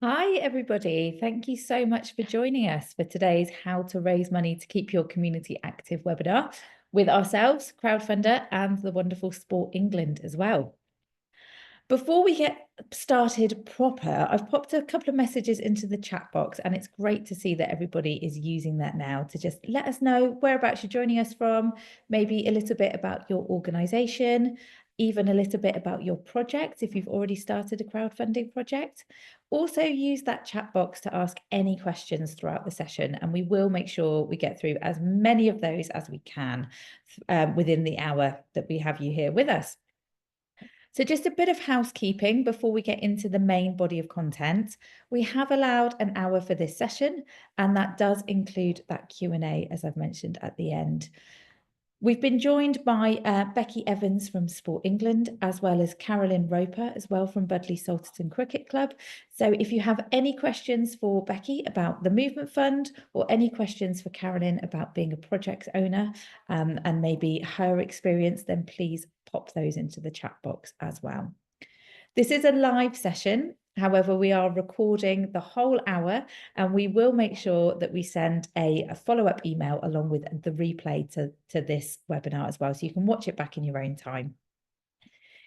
Hi, everybody. Thank you so much for joining us for today's How to Raise Money to Keep Your Community Active webinar with ourselves, Crowdfunder, and the wonderful Sport England as well. Before we get started proper, I've popped a couple of messages into the chat box, and it's great to see that everybody is using that now to just let us know whereabouts you're joining us from, maybe a little bit about your organisation, even a little bit about your project if you've already started a crowdfunding project. Also use that chat box to ask any questions throughout the session, and we will make sure we get through as many of those as we can within the hour that we have you here with us. So just a bit of housekeeping before we get into the main body of content. We have allowed an hour for this session, and that does include that Q&A, as I've mentioned at the end. We've been joined by Becky Evans from Sport England, as well as Carolyn Roper, as well from Budleigh Salterton Cricket Club. So if you have any questions for Becky about the Movement Fund, or any questions for Carolyn about being a project owner and maybe her experience, then please pop those into the chat box as well. This is a live session. However, we are recording the whole hour, and we will make sure that we send a follow-up email along with the replay to this webinar as well, so you can watch it back in your own time.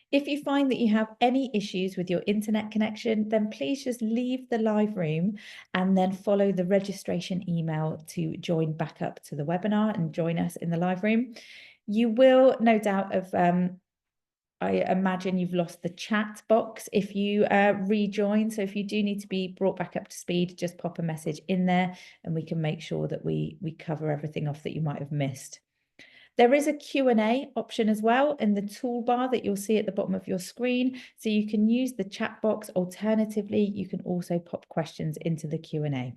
If you find that you have any issues with your internet connection, then please just leave the live room and then follow the registration email to join back up to the webinar and join us in the live room. You will no doubt have I imagine you've lost the chat box if you rejoin. So if you do need to be brought back up to speed, just pop a message in there and we can make sure that we cover everything off that you might have missed. There is a Q&A option as well in the toolbar that you'll see at the bottom of your screen. So you can use the chat box. Alternatively, you can also pop questions into the Q&A.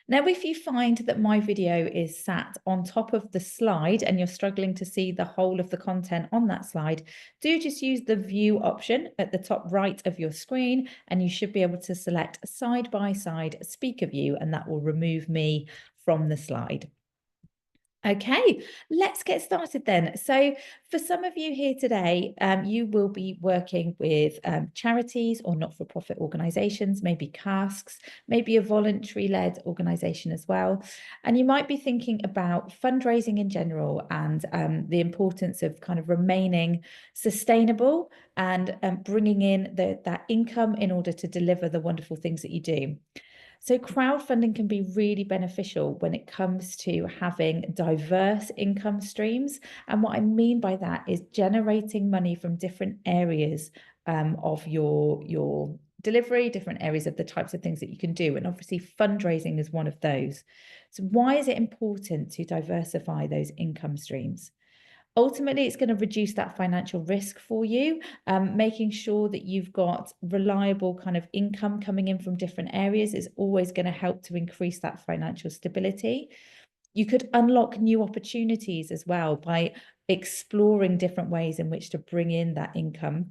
Now, if you find that my video is sat on top of the slide and you're struggling to see the whole of the content on that slide, do just use the view option at the top right of your screen, and you should be able to select side-by-side speaker view, and that will remove me from the slide. Okay, let's get started then. So for some of you here today, you will be working with charities or not-for-profit organisations, maybe casks, maybe a voluntary-led organisation as well. And you might be thinking about fundraising in general and the importance of kind of remaining sustainable and bringing in that income in order to deliver the wonderful things that you do. So crowdfunding can be really beneficial when it comes to having diverse income streams. And what I mean by that is generating money from different areas of your delivery, different areas of the types of things that you can do. And obviously fundraising is one of those. So why is it important to diversify those income streams? Ultimately, it's going to reduce that financial risk for you, making sure that you've got reliable kind of income coming in from different areas is always going to help to increase that financial stability. You could unlock new opportunities as well by exploring different ways in which to bring in that income.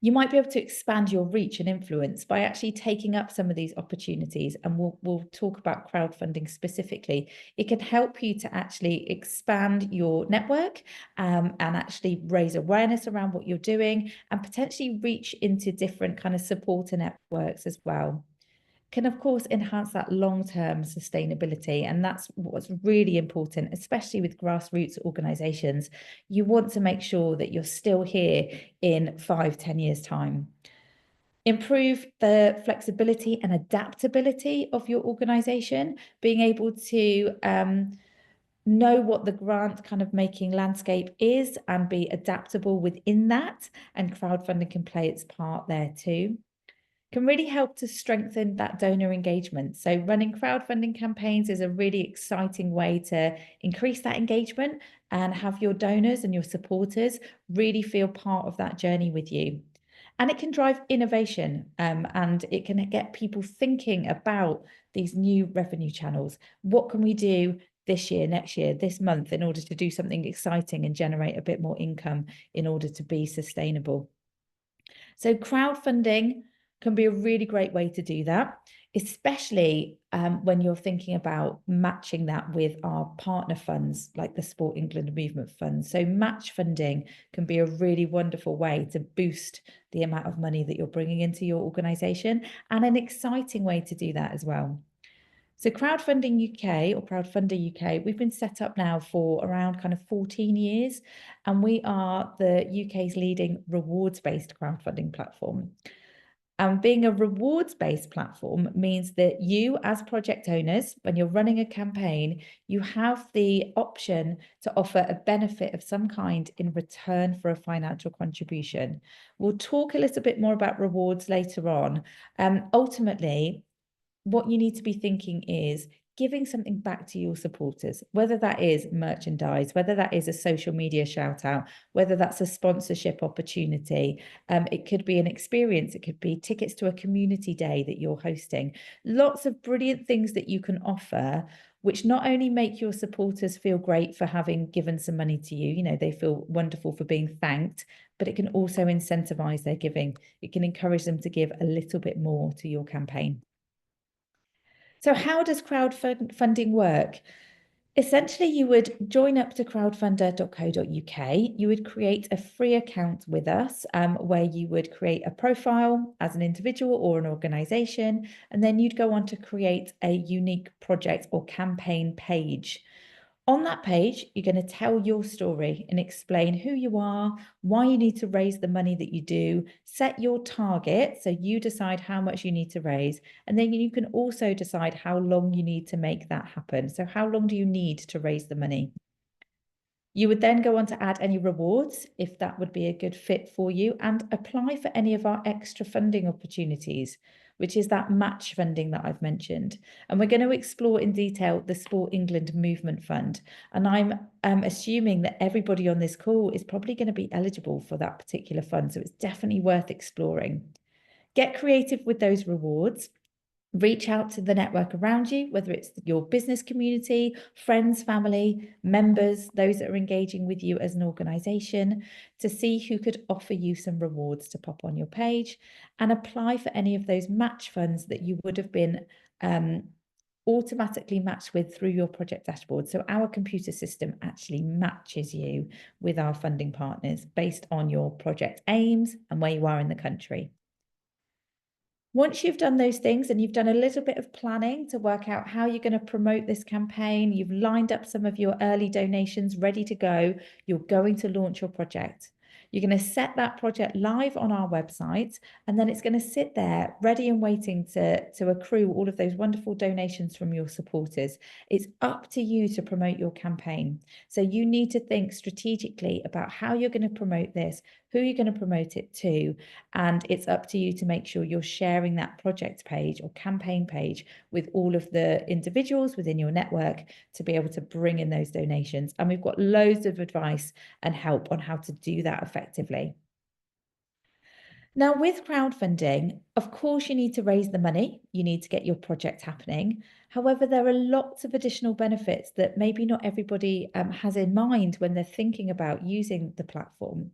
You might be able to expand your reach and influence by actually taking up some of these opportunities. And we'll talk about crowdfunding specifically. It can help you to actually expand your network and actually raise awareness around what you're doing and potentially reach into different kind of supporter networks as well. Can, of course, enhance that long-term sustainability. And that's what's really important, especially with grassroots organizations. You want to make sure that you're still here in 5-10 years' time. Improve the flexibility and adaptability of your organization, being able to know what the grant kind of making landscape is and be adaptable within that. And crowdfunding can play its part there too. Can really help to strengthen that donor engagement. So running crowdfunding campaigns is a really exciting way to increase that engagement and have your donors and your supporters really feel part of that journey with you. And it can drive innovation and it can get people thinking about these new revenue channels. What can we do this year, next year, this month in order to do something exciting and generate a bit more income in order to be sustainable? So crowdfunding can be a really great way to do that, especially when you're thinking about matching that with our partner funds, like the Sport England Movement Fund. So match funding can be a really wonderful way to boost the amount of money that you're bringing into your organisation, and an exciting way to do that as well. So Crowdfunding UK, or Crowdfunder UK, we've been set up now for around kind of 14 years, and we are the UK's leading rewards-based crowdfunding platform. And being a rewards-based platform means that you, as project owners, when you're running a campaign, you have the option to offer a benefit of some kind in return for a financial contribution. We'll talk a little bit more about rewards later on. Ultimately, what you need to be thinking is giving something back to your supporters, whether that is merchandise, whether that is a social media shout out, whether that's a sponsorship opportunity. It could be an experience, it could be tickets to a community day that you're hosting. Lots of brilliant things that you can offer, which not only make your supporters feel great for having given some money to you, they feel wonderful for being thanked, but it can also incentivize their giving. It can encourage them to give a little bit more to your campaign. So how does crowdfunding work? Essentially, you would join up to crowdfunder.co.uk. You would create a free account with us where you would create a profile as an individual or an organisation, and then you'd go on to create a unique project or campaign page. On that page, you're going to tell your story and explain who you are, why you need to raise the money that you do, set your target, so you decide how much you need to raise, and then you can also decide how long you need to make that happen. So how long do you need to raise the money? You would then go on to add any rewards, if that would be a good fit for you, and apply for any of our extra funding opportunities, which is that match funding that I've mentioned. And we're going to explore in detail the Sport England Movement Fund. And I'm assuming that everybody on this call is probably going to be eligible for that particular fund. So it's definitely worth exploring. Get creative with those rewards. Reach out to the network around you, whether it's your business community, friends, family, members, those that are engaging with you as an organisation, to see who could offer you some rewards to pop on your page, and apply for any of those match funds that you would have been automatically matched with through your project dashboard. So our computer system actually matches you with our funding partners based on your project aims and where you are in the country. Once you've done those things and you've done a little bit of planning to work out how you're going to promote this campaign, you've lined up some of your early donations ready to go, you're going to launch your project. You're going to set that project live on our website, and then it's going to sit there ready and waiting to accrue all of those wonderful donations from your supporters. It's up to you to promote your campaign. So you need to think strategically about how you're going to promote this, who you're going to promote it to, and it's up to you to make sure you're sharing that project page or campaign page with all of the individuals within your network to be able to bring in those donations. And we've got loads of advice and help on how to do that effectively. Now, with crowdfunding, of course, you need to raise the money. You need to get your project happening. However, there are lots of additional benefits that maybe not everybody has in mind when they're thinking about using the platform.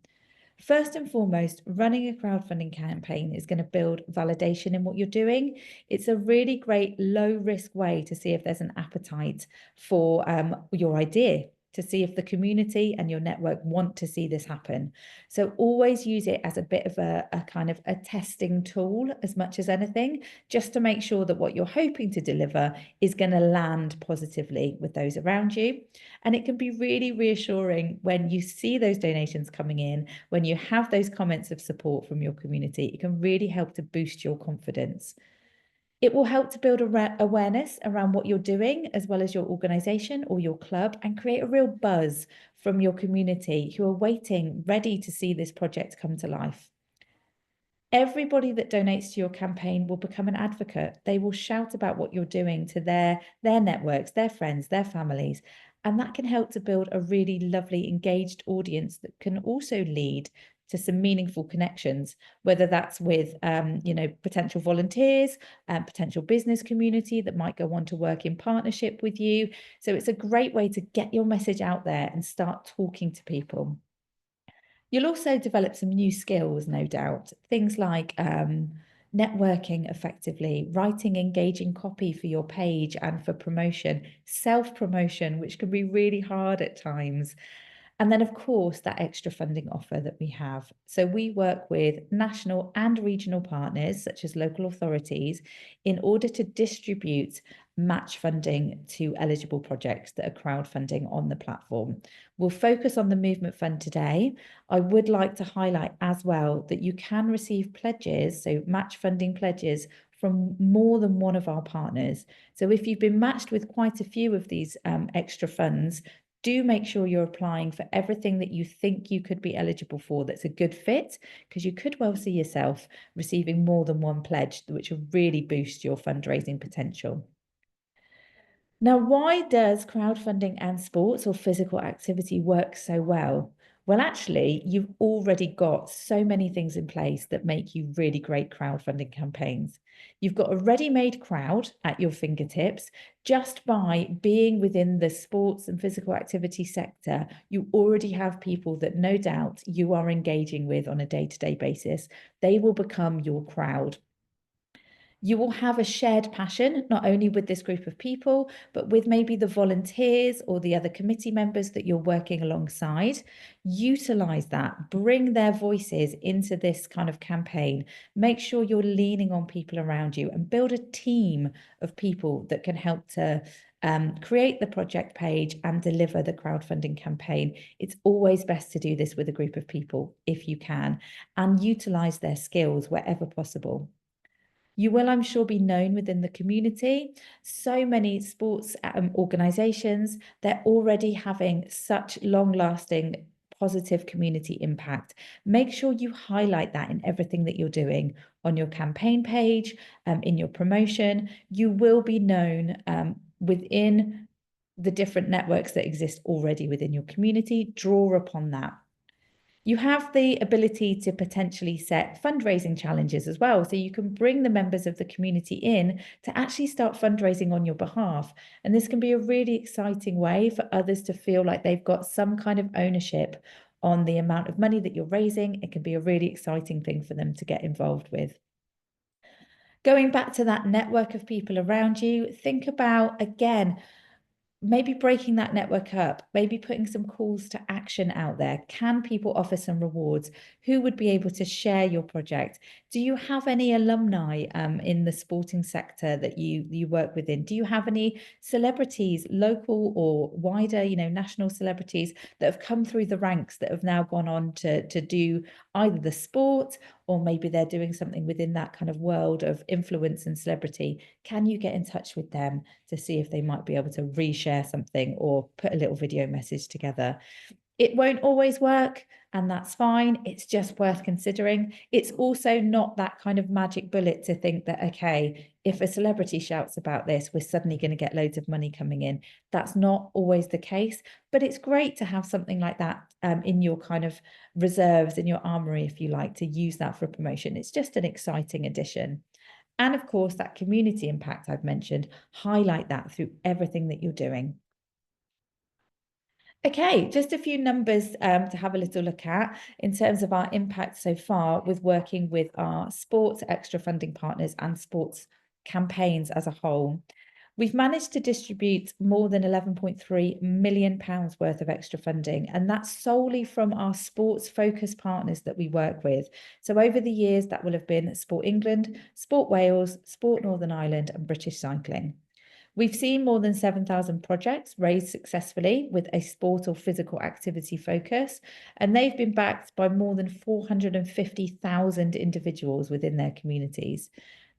First and foremost, running a crowdfunding campaign is going to build validation in what you're doing. It's a really great low-risk way to see if there's an appetite for your idea, to see if the community and your network want to see this happen. So always use it as a bit of a kind of a testing tool as much as anything, just to make sure that what you're hoping to deliver is going to land positively with those around you. And it can be really reassuring when you see those donations coming in, when you have those comments of support from your community. It can really help to boost your confidence. It will help to build awareness around what you're doing, as well as your organisation or your club, and create a real buzz from your community who are waiting, ready to see this project come to life. Everybody that donates to your campaign will become an advocate. They will shout about what you're doing to their networks, their friends, their families. And that can help to build a really lovely, engaged audience that can also lead to some meaningful connections, whether that's with, potential volunteers and potential business community that might go on to work in partnership with you. So it's a great way to get your message out there and start talking to people. You'll also develop some new skills, no doubt. Things like networking effectively, writing engaging copy for your page and for promotion, self-promotion, which can be really hard at times. And then, of course, that extra funding offer that we have. So we work with national and regional partners, such as local authorities, in order to distribute match funding to eligible projects that are crowdfunding on the platform. We'll focus on the Movement Fund today. I would like to highlight as well that you can receive pledges, so match funding pledges, from more than one of our partners. So if you've been matched with quite a few of these extra funds, do make sure you're applying for everything that you think you could be eligible for that's a good fit, because you could well see yourself receiving more than one pledge, which will really boost your fundraising potential. Now, why does crowdfunding and sports or physical activity work so well? Well, actually, you've already got so many things in place that make you really great crowdfunding campaigns. You've got a ready-made crowd at your fingertips. Just by being within the sports and physical activity sector, you already have people that no doubt you are engaging with on a day-to-day basis. They will become your crowd. You will have a shared passion, not only with this group of people, but with maybe the volunteers or the other committee members that you're working alongside. Utilize that, bring their voices into this kind of campaign. Make sure you're leaning on people around you and build a team of people that can help to create the project page and deliver the crowdfunding campaign. It's always best to do this with a group of people if you can, and utilize their skills wherever possible. You will, I'm sure, be known within the community. So many sports organisations, they're already having such long-lasting positive community impact. Make sure you highlight that in everything that you're doing on your campaign page, in your promotion. You will be known within the different networks that exist already within your community. Draw upon that. You have the ability to potentially set fundraising challenges as well. So you can bring the members of the community in to actually start fundraising on your behalf. And this can be a really exciting way for others to feel like they've got some kind of ownership on the amount of money that you're raising. It can be a really exciting thing for them to get involved with. Going back to that network of people around you, think about, again, maybe breaking that network up, maybe putting some calls to action out there. Can people offer some rewards? Who would be able to share your project? Do you have any alumni in the sporting sector that you work within? Do you have any celebrities, local or wider, national celebrities that have come through the ranks that have now gone on to do either the sport, or maybe they're doing something within that kind of world of influence and celebrity? Can you get in touch with them to see if they might be able to reshare something or put a little video message together? It won't always work, and that's fine. It's just worth considering. It's also not that kind of magic bullet to think that, okay, if a celebrity shouts about this, we're suddenly going to get loads of money coming in. That's not always the case, but it's great to have something like that in your kind of reserves, in your armory, if you like, to use that for promotion. It's just an exciting addition. And of course, that community impact I've mentioned, highlight that through everything that you're doing. Okay, just a few numbers to have a little look at in terms of our impact so far with working with our sports extra funding partners and sports campaigns as a whole. We've managed to distribute more than £11.3 million worth of extra funding, and that's solely from our sports focused partners that we work with. So over the years, that will have been Sport England, Sport Wales, Sport Northern Ireland, and British Cycling. We've seen more than 7,000 projects raised successfully with a sport or physical activity focus, and they've been backed by more than 450,000 individuals within their communities.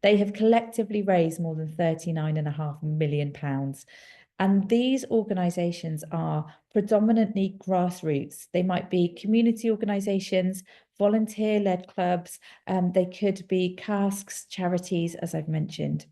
They have collectively raised more than £39.5 million. And these organisations are predominantly grassroots. They might be community organisations, volunteer-led clubs, they could be casks, charities, as I've mentioned.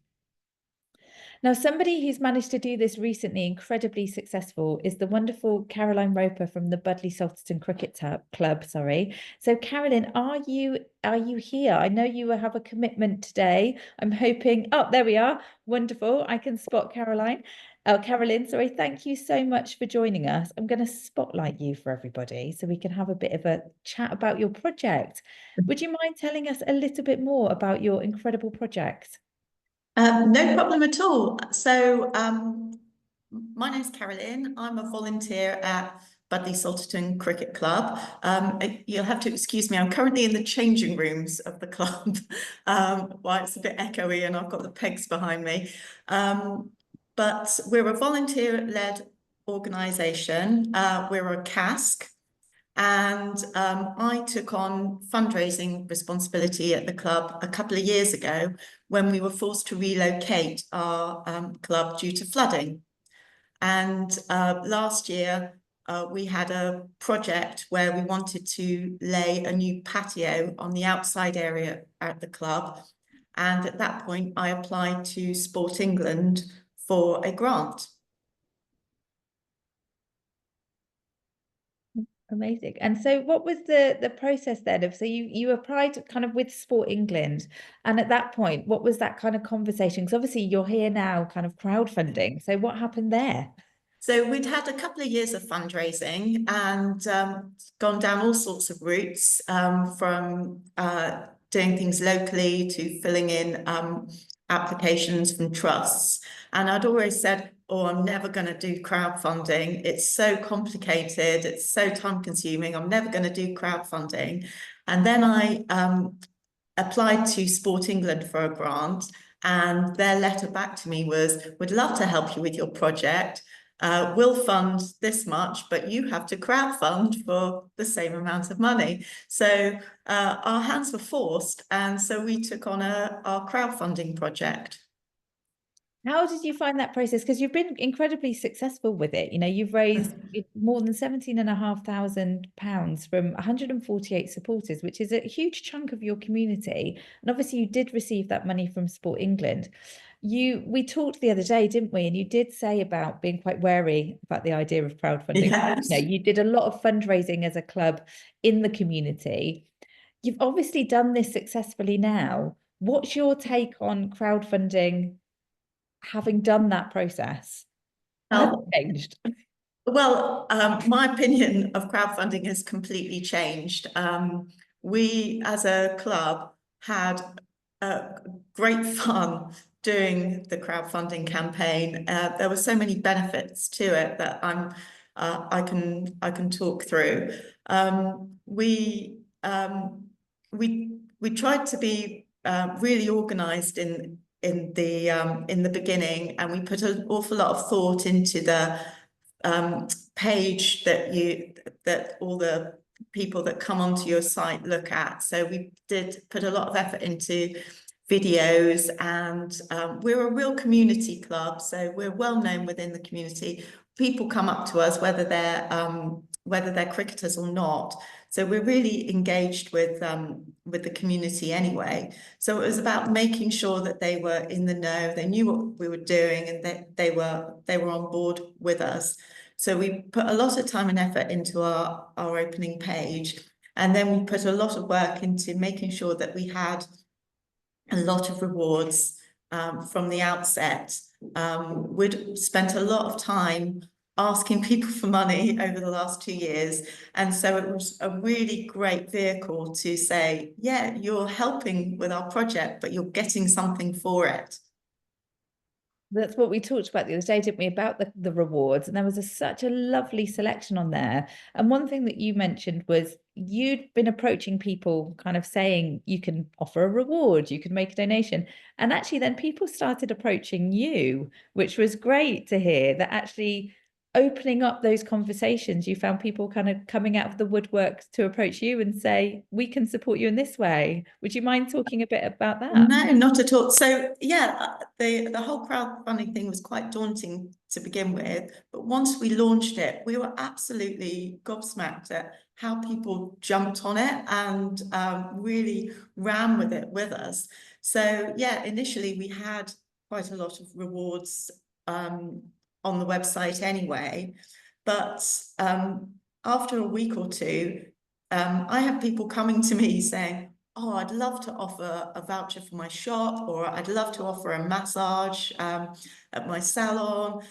Now, somebody who's managed to do this recently, incredibly successful, is the wonderful Caroline Roper from the Budleigh Salterton Cricket Club. So, Carolyn, are you here? I know you have a commitment today. I'm hoping. Oh, there we are. Wonderful. I can spot Caroline. Oh, Carolyn, sorry, thank you so much for joining us. I'm going to spotlight you for everybody so we can have a bit of a chat about your project. Would you mind telling us a little bit more about your incredible project? No problem at all. So my name's Carolyn. I'm a volunteer at Budleigh Salterton Cricket Club. You'll have to excuse me. I'm currently in the changing rooms of the club. Why it's a bit echoey and I've got the pegs behind me. But we're a volunteer-led organisation. We're a cask. And I took on fundraising responsibility at the club a couple of years ago when we were forced to relocate our club due to flooding. And last year, we had a project where we wanted to lay a new patio on the outside area at the club. And at that point, I applied to Sport England for a grant. Amazing. And so what was the process then of, so you applied kind of with Sport England, and at that point, what was that kind of conversation? Because obviously you're here now kind of crowdfunding. So what happened there? So we'd had a couple of years of fundraising and gone down all sorts of routes, from doing things locally to filling in applications from trusts. And I'd always said, oh, I'm never going to do crowdfunding. It's so complicated. It's so time consuming. I'm never going to do crowdfunding. And then I applied to Sport England for a grant, and their letter back to me was, we'd love to help you with your project. We'll fund this much, but you have to crowdfund for the same amount of money. So our hands were forced, and so we took on our crowdfunding project. How did you find that process? Because you've been incredibly successful with it. You know, you've raised more than £17,500 from 148 supporters, which is a huge chunk of your community. And obviously you did receive that money from Sport England. We talked the other day, didn't we? And you did say about being quite wary about the idea of crowdfunding. Yes. You know, you did a lot of fundraising as a club in the community. You've obviously done this successfully now. What's your take on crowdfunding, having done that process? Has it changed? Well, my opinion of crowdfunding has completely changed. We, as a club, had great fun doing the crowdfunding campaign. There were so many benefits to it that I can talk through. We tried to be really organised in the beginning, and we put an awful lot of thought into the page that all the people that come onto your site look at. So we did put a lot of effort into videos, and we're a real community club, so we're well known within the community. People come up to us whether they're cricketers or not. So we're really engaged with the community anyway. So it was about making sure that they were in the know, they knew what we were doing, and that they were on board with us. So we put a lot of time and effort into our opening page, and then we put a lot of work into making sure that we had a lot of rewards from the outset. We'd spent a lot of time asking people for money over the last 2 years. And so it was a really great vehicle to say, yeah, you're helping with our project, but you're getting something for it. That's what we talked about the other day, didn't we, about the rewards? And there was such a lovely selection on there. And one thing that you mentioned was you'd been approaching people kind of saying you can offer a reward, you can make a donation. And actually then people started approaching you, which was great to hear, that actually opening up those conversations, you found people kind of coming out of the woodwork to approach you and say, we can support you in this way. Would you mind talking a bit about that? No, not at all. So yeah, the whole crowdfunding thing was quite daunting to begin with, but once we launched it, we were absolutely gobsmacked at how people jumped on it and really ran with it with us. So yeah, initially we had quite a lot of rewards on the website anyway, but after a week or two, I have people coming to me saying, oh, I'd love to offer a voucher for my shop, or I'd love to offer a massage at my salon.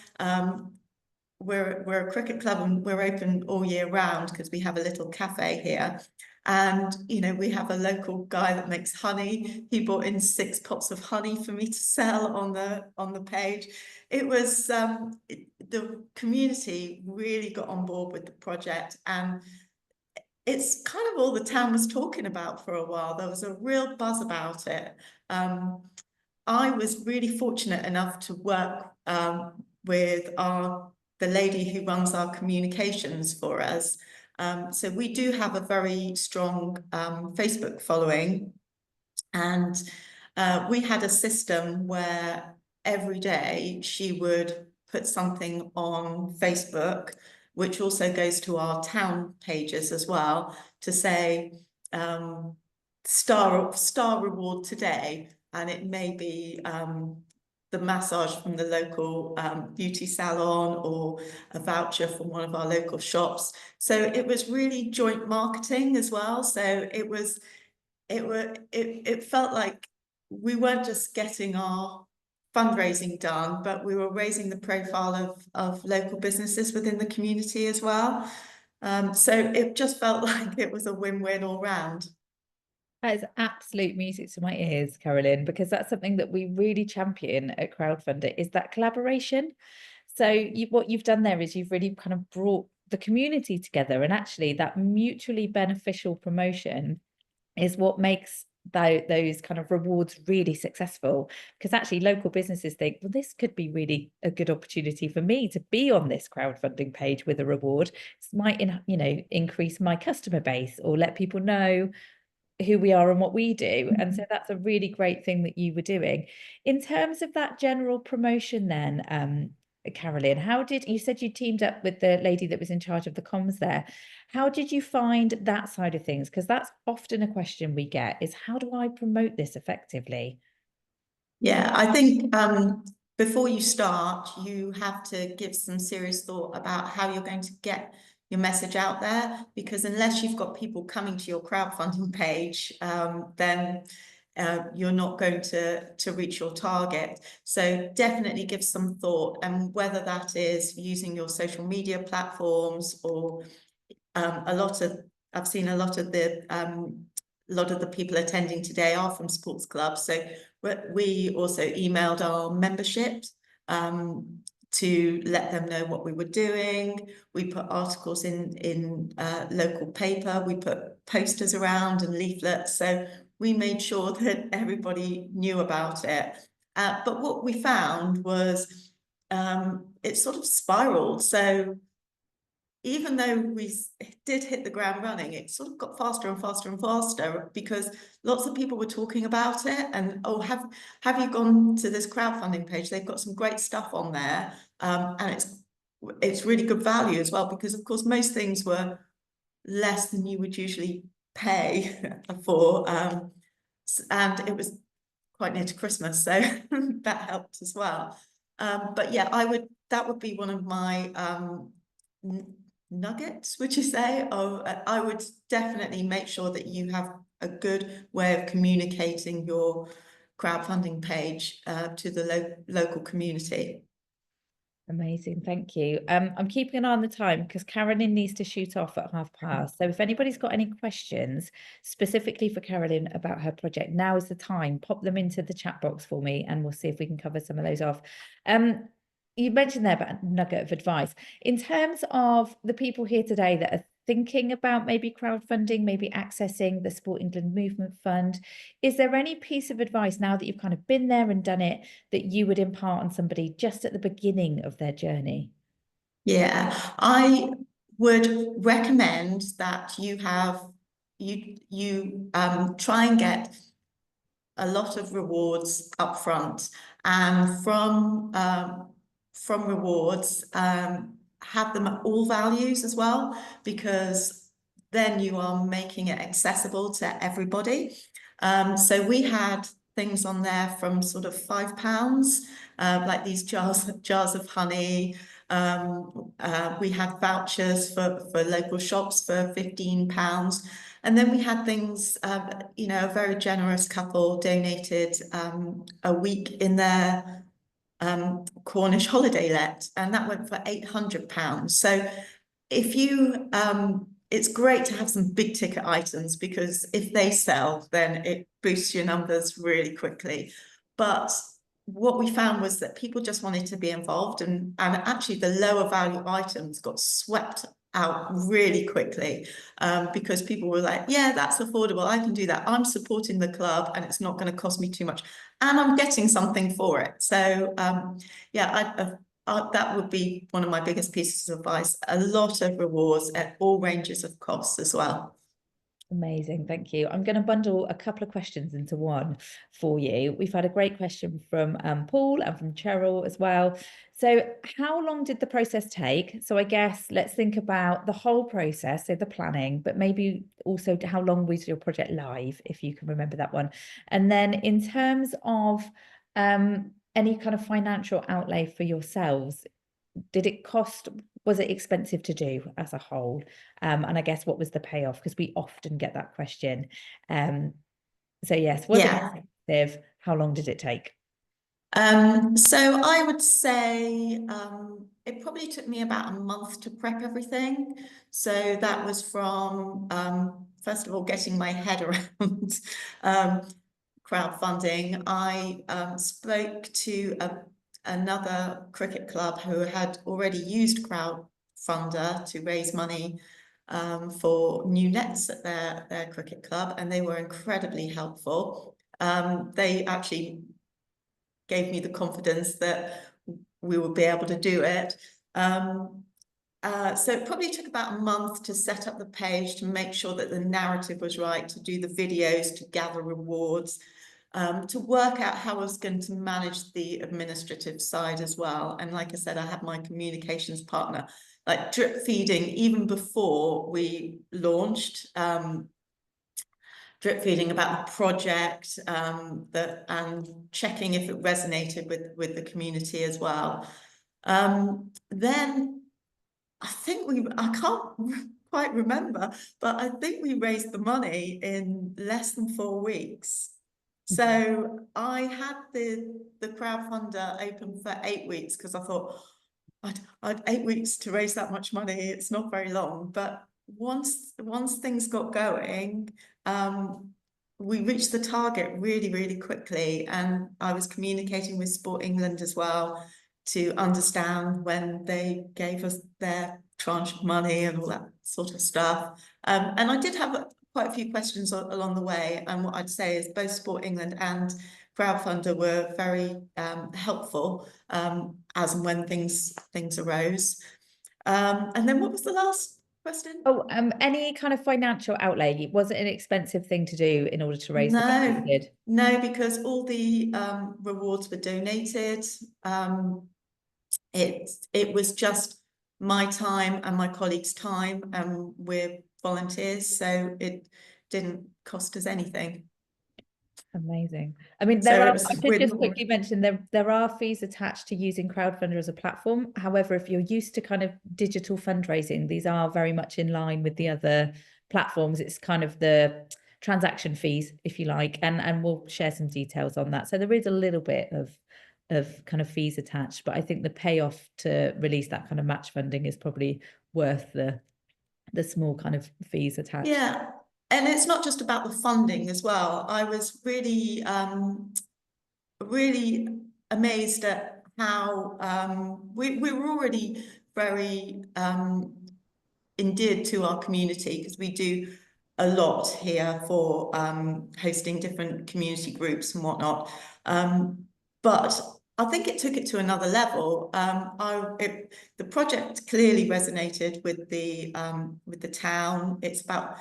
We're a cricket club and we're open all year round because we have a little cafe here. And, you know, we have a local guy that makes honey. He brought in 6 pots of honey for me to sell on the page. It was, the community really got on board with the project, and it's kind of all the town was talking about for a while. There was a real buzz about it. I was really fortunate enough to work with the lady who runs our communications for us. So we do have a very strong Facebook following, and we had a system where every day she would put something on Facebook, which also goes to our town pages as well, to say star reward today, and it may be the massage from the local beauty salon, or a voucher from one of our local shops. So it was really joint marketing as well. So it felt like we weren't just getting our fundraising done, but we were raising the profile of local businesses within the community as well. So it just felt like it was a win-win all round. That is absolute music to my ears, Carolyn, because that's something that we really champion at Crowdfunder, is that collaboration. So what you've done there is you've really kind of brought the community together, and actually that mutually beneficial promotion is what makes those kind of rewards really successful, because actually local businesses think, well, this could be really a good opportunity for me to be on this crowdfunding page with a reward. This might, you know, increase my customer base or let people know who we are and what we do. And so that's a really great thing that you were doing. In terms of that general promotion then, Carolyn, how did you said you teamed up with the lady that was in charge of the comms there? How did you find that side of things? Because that's often a question we get, is how do I promote this effectively? Yeah, I think before you start, you have to give some serious thought about how you're going to get your message out there, because unless you've got people coming to your crowdfunding page, then you're not going to reach your target. So definitely give some thought, and whether that is using your social media platforms, or I've seen a lot of the people attending today are from sports clubs. So we also emailed our membership to let them know what we were doing. We put articles in local paper. We put posters around and leaflets. So we made sure that everybody knew about it. But what we found was it sort of spiraled. So even though we did hit the ground running, it sort of got faster and faster and faster, because lots of people were talking about it, and, oh, have you gone to this crowdfunding page? They've got some great stuff on there, and it's really good value as well, because of course most things were less than you would usually pay for, and it was quite near to Christmas, so that helped as well. But yeah, that would be one of my nuggets, would you say? Oh, I would definitely make sure that you have a good way of communicating your crowdfunding page to the local community. Amazing, thank you. I'm keeping an eye on the time because Carolyn needs to shoot off at past. So if anybody's got any questions specifically for Carolyn about her project, now is the time. Pop them into the chat box for me, and we'll see if we can cover some of those off. You mentioned there about a nugget of advice. In terms of the people here today that are thinking about maybe crowdfunding, maybe accessing the Sport England Movement Fund, is there any piece of advice, now that you've kind of been there and done it, that you would impart on somebody just at the beginning of their journey? Yeah, I would recommend that you try and get a lot of rewards up front, and from rewards, have them at all values as well, because then you are making it accessible to everybody. So we had things on there from sort of £5, like these jars of honey. We had vouchers for local shops for £15. And then we had things, you know, a very generous couple donated a week in their Cornish holiday let, and that went for £800. So if you, it's great to have some big ticket items, because if they sell, then it boosts your numbers really quickly. But what we found was that people just wanted to be involved, and actually the lower value items got swept out really quickly, because people were like, yeah, that's affordable, I can do that, I'm supporting the club and it's not going to cost me too much and I'm getting something for it. So yeah, that would be one of my biggest pieces of advice. A lot of rewards at all ranges of costs as well. Amazing, thank you. I'm going to bundle a couple of questions into one for you. We've had a great question from Paul and from Cheryl as well. So how long did the process take? So I guess let's think about the whole process, so the planning, but maybe also how long was your project live, if you can remember that one. And then in terms of any kind of financial outlay for yourselves, did it cost, was it expensive to do as a whole? And I guess what was the payoff? Because we often get that question. So yes, was it expensive? How long did it take? So I would say it probably took me about a month to prep everything. So that was from, first of all, getting my head around crowdfunding. I spoke to another cricket club who had already used Crowdfunder to raise money for new nets at their cricket club, and they were incredibly helpful. They actually gave me the confidence that we would be able to do it. So it probably took about a month to set up the page, to make sure that the narrative was right, to do the videos, to gather rewards, to work out how I was going to manage the administrative side as well. And like I said, I had my communications partner, like drip feeding even before we launched, drip feeding about the project, and checking if it resonated with the community as well. Then I think I can't quite remember, but I think we raised the money in less than 4 weeks. So I had the crowdfunder open for 8 weeks, because I thought I'd 8 weeks to raise that much money, it's not very long. But once things got going, we reached the target really quickly, and I was communicating with Sport England as well to understand when they gave us their tranche of money and all that sort of stuff. And I did have quite a few questions along the way, and what I'd say is both Sport England and Crowdfunder were very helpful as and when things arose. And then what was the last question? Oh, any kind of financial outlay? Was it an expensive thing to do in order to raise the money you did? No, because all the rewards were donated. It was just my time and my colleagues' time, and we're volunteers, so it didn't cost us anything. Amazing. I mean, So I should just quickly mention there are fees attached to using Crowdfunder as a platform. However, if you're used to kind of digital fundraising, these are very much in line with the other platforms. It's kind of the transaction fees, if you like, and we'll share some details on that. So there is a little bit of kind of fees attached, but I think the payoff to release that kind of match funding is probably worth the small kind of fees attached. Yeah. And it's not just about the funding as well. I was really, really amazed at how we were already very endeared to our community, because we do a lot here for hosting different community groups and whatnot. But I think it took it to another level. The project clearly resonated with the town. It's about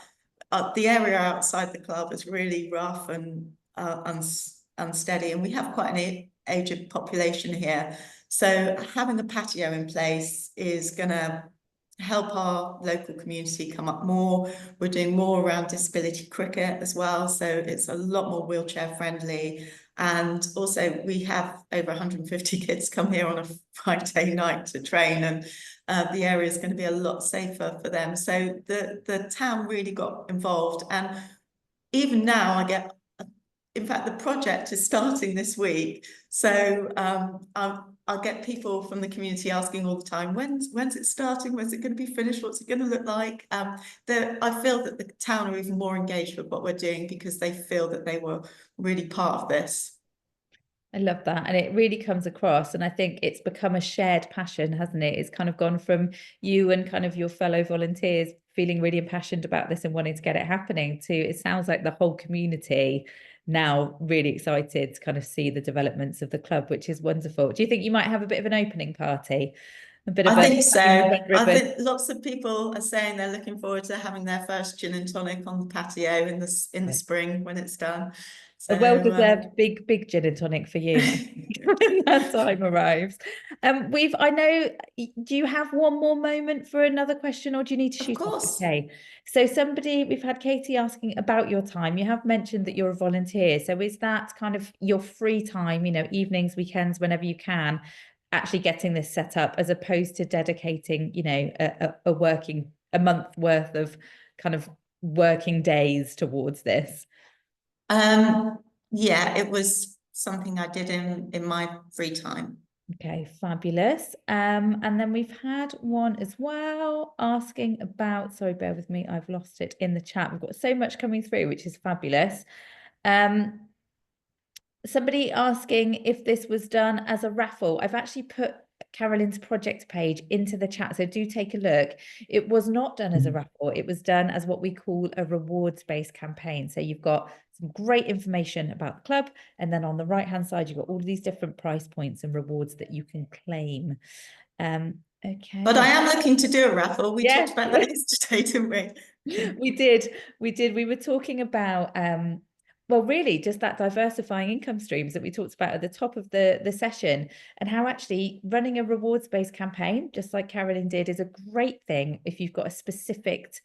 the area outside the club is really rough and unsteady, and we have quite an aged population here. So having a patio in place is going to help our local community come up more. We're doing more around disability cricket as well, so it's a lot more wheelchair friendly. And also we have over 150 kids come here on a Friday night to train, and the area is going to be a lot safer for them. So the town really got involved, and even now I get, in fact, the project is starting this week. So I'll get people from the community asking all the time, when's it starting? When's it going to be finished? What's it going to look like? I feel that the town are even more engaged with what we're doing because they feel that they were really part of this. I love that. And it really comes across. And I think it's become a shared passion, hasn't it? It's kind of gone from you and kind of your fellow volunteers feeling really impassioned about this and wanting to get it happening to, it sounds like the whole community now really excited to kind of see the developments of the club, which is wonderful. Do you think you might have a bit of an opening party? I think so. I think lots of people are saying they're looking forward to having their first gin and tonic on the patio in the spring when it's done. So, a well-deserved big gin and tonic for you when that time arrives. I know, do you have one more moment for another question, or do you need to shoot off? Okay. So we've had Katie asking about your time. You have mentioned that you're a volunteer. So is that kind of your free time, you know, evenings, weekends, whenever you can, actually getting this set up, as opposed to dedicating, you know, a month worth of kind of working days towards this? Yeah, it was something I did in my free time. Okay, fabulous. And then we've had one as well asking about, sorry, bear with me, I've lost it in the chat. We've got so much coming through, which is fabulous. Somebody asking if this was done as a raffle. I've actually put Carolyn's project page into the chat, so do take a look. It was not done as a raffle. It was done as what we call a rewards-based campaign. So you've got some great information about the club, and then on the right-hand side, you've got all of these different price points and rewards that you can claim. Okay. But I am looking to do a raffle. We talked about that yesterday, didn't we? We did. We were talking about well, really just that diversifying income streams that we talked about at the top of the session, and how actually running a rewards-based campaign, just like Carolyn did, is a great thing if you've got a specific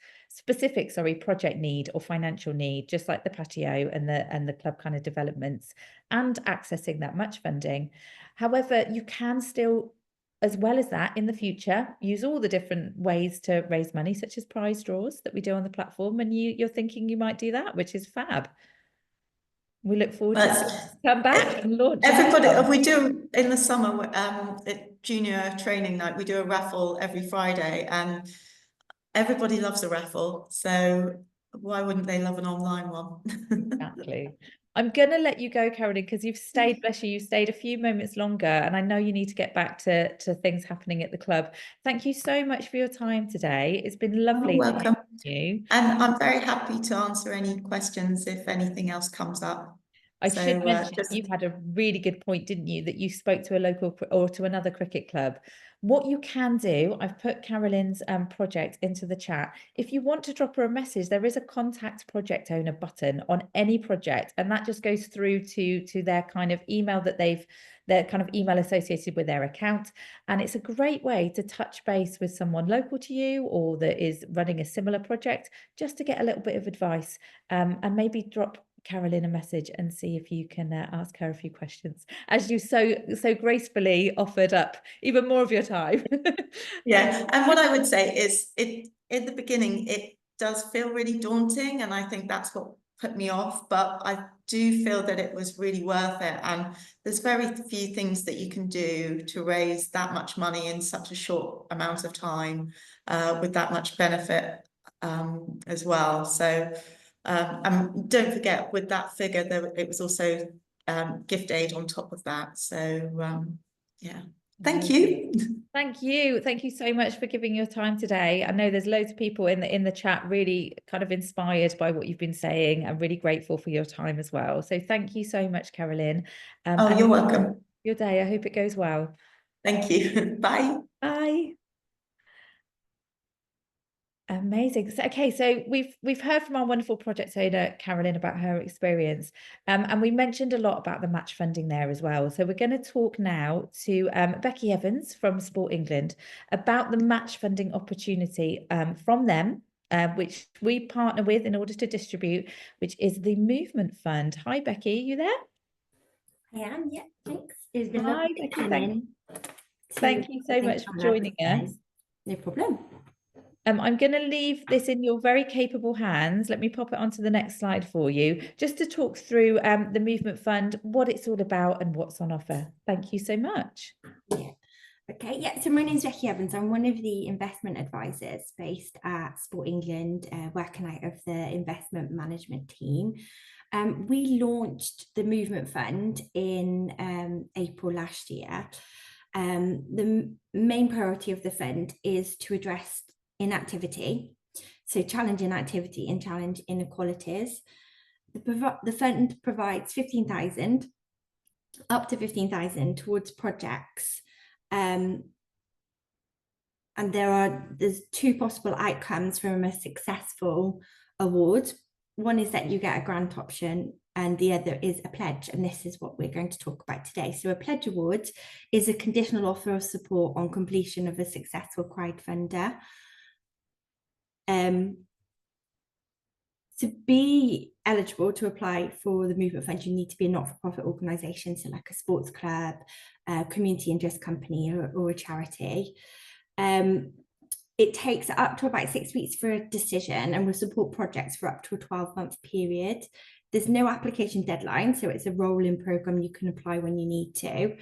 project need or financial need, just like the patio and the club kind of developments, and accessing that match funding. However, you can still, as well as that, in the future, use all the different ways to raise money, such as prize draws that we do on the platform. And you're thinking you might do that, which is fab. We look forward to come back and launch. Everybody, we do in the summer at junior training night, we do a raffle every Friday, and everybody loves a raffle. So why wouldn't they love an online one? Exactly. I'm going to let you go, Carolyn, because you've stayed, bless you, you've stayed a few moments longer, and I know you need to get back to things happening at the club. Thank you so much for your time today. It's been lovely. Welcome. You. And I'm very happy to answer any questions if anything else comes up. I should mention, you had a really good point, didn't you, that you spoke to a local or to another cricket club. What you can do, I've put Carolyn's project into the chat. If you want to drop her a message, there is a contact project owner button on any project, and that just goes through to their kind of email that their kind of email associated with their account. And it's a great way to touch base with someone local to you or that is running a similar project, just to get a little bit of advice, and maybe drop Carolyn a message and see if you can ask her a few questions, as you so gracefully offered up even more of your time. Yeah, and what I would say is, in the beginning it does feel really daunting, and I think that's what put me off, but I do feel that it was really worth it, and there's very few things that you can do to raise that much money in such a short amount of time, with that much benefit as well. So don't forget, with that figure, it was also gift aid on top of that. So yeah, thank you. Thank you so much for giving your time today. I know there's loads of people in the chat really kind of inspired by what you've been saying. I'm really grateful for your time as well. So thank you so much, Carolyn. Oh, you're welcome. Your day, I hope it goes well. Thank you. Bye. Bye. Amazing. So, okay, so we've heard from our wonderful project owner Carolyn about her experience, and we mentioned a lot about the match funding there as well. So we're going to talk now to Becky Evans from Sport England about the match funding opportunity from them, which we partner with in order to distribute, which is the Movement Fund. Hi, Becky, are you there? I am. Yeah, thanks. It's been lovely to come in. Thank you so much for joining us. No problem. I'm going to leave this in your very capable hands. Let me pop it onto the next slide for you, just to talk through the Movement Fund, what it's all about and what's on offer. Thank you so much. Yeah. Okay, yeah, so my name is Becky Evans. I'm one of the investment advisors based at Sport England, working out of the investment management team. We launched the Movement Fund in April last year. The main priority of the fund is to address inactivity, so challenge inactivity and challenge inequalities. The fund provides 15,000, up to 15,000 towards projects. And there's two possible outcomes from a successful award. One is that you get a grant option and the other is a pledge, and this is what we're going to talk about today. So a pledge award is a conditional offer of support on completion of a successful crowdfunder. To be eligible to apply for the Movement Fund, you need to be a not-for-profit organisation, so like a sports club, a community interest company or a charity. It takes up to about 6 weeks for a decision and will support projects for up to a 12-month period. There's no application deadline, so it's a rolling programme. You can apply when you need to.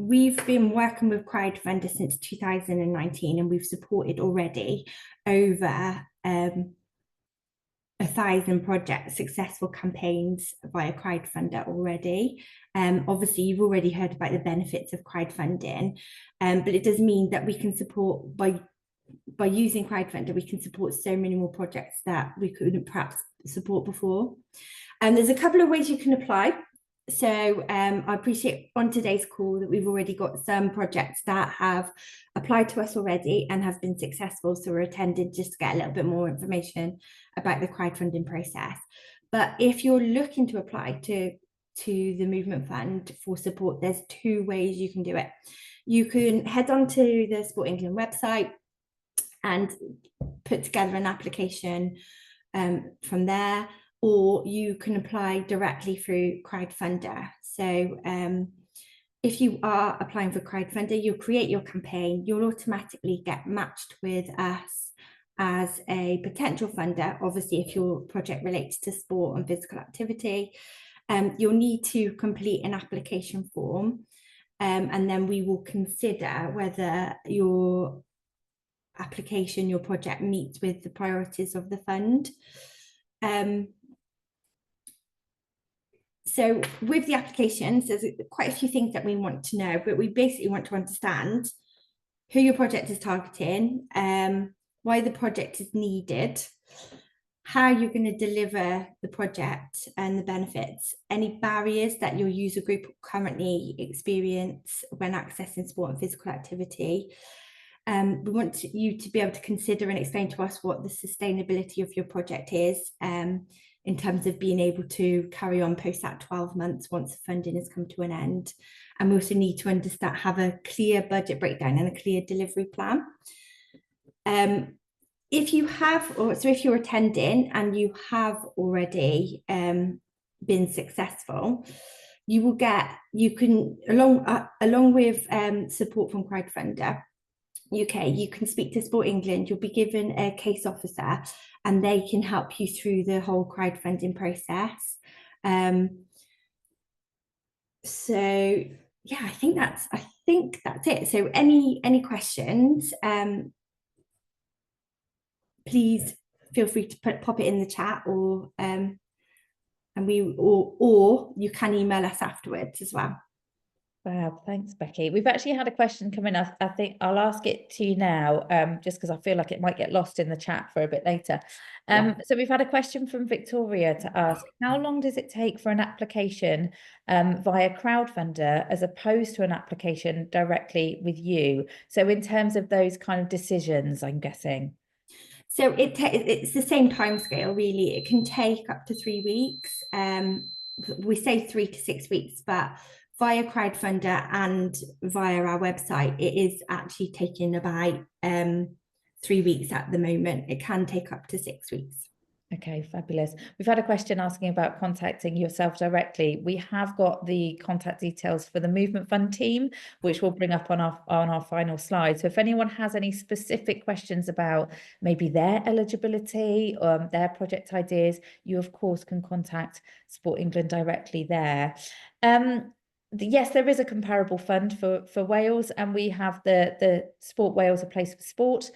We've been working with crowdfunders since 2019, and we've supported already over 1,000 projects, successful campaigns via crowdfunder already. Obviously, you've already heard about the benefits of crowdfunding, but it does mean that we can support by using crowdfunder, we can support so many more projects that we couldn't perhaps support before. And there's a couple of ways you can apply. So I appreciate on today's call that we've already got some projects that have applied to us already and have been successful. So we're attending just to get a little bit more information about the crowdfunding process. But if you're looking to apply to the Movement Fund for support, there's two ways you can do it. You can head on to the Sport England website and put together an application from there, or you can apply directly through crowdfunder. So if you are applying for crowdfunder, you'll create your campaign, you'll automatically get matched with us as a potential funder. Obviously, if your project relates to sport and physical activity, you'll need to complete an application form, and then we will consider whether your application, your project meets with the priorities of the fund. So with the applications, there's quite a few things that we want to know, but we basically want to understand who your project is targeting, why the project is needed, how you're going to deliver the project and the benefits, any barriers that your user group currently experience when accessing sport and physical activity. We want you to be able to consider and explain to us what the sustainability of your project is, in terms of being able to carry on post that 12 months once the funding has come to an end. And we also need to understand, have a clear budget breakdown and a clear delivery plan. If you have, or so if you're attending and you have already been successful, you will get, you can, along with support from Crowdfunder UK, you can speak to Sport England. You'll be given a case officer and they can help you through the whole crowdfunding process. So yeah, I think that's it. So any questions, please feel free to pop it in the chat, or or you can email us afterwards as well. Wow, thanks, Becky. We've actually had a question come in. I think I'll ask it to you now, just because I feel like it might get lost in the chat for a bit later. So we've had a question from Victoria to ask, how long does it take for an application via Crowdfunder as opposed to an application directly with you? So in terms of those kind of decisions, I'm guessing. So it's the same timescale, really. It can take up to 3 weeks. We say 3 to 6 weeks, but via Crowdfunder and via our website, it is actually taking about 3 weeks at the moment. It can take up to 6 weeks. Okay, fabulous. We've had a question asking about contacting yourself directly. We have got the contact details for the Movement Fund team, which we'll bring up on our final slide. So if anyone has any specific questions about maybe their eligibility, their project ideas, you of course can contact Sport England directly there. Yes, there is a comparable fund for Wales, and we have the Sport Wales, a place for sport.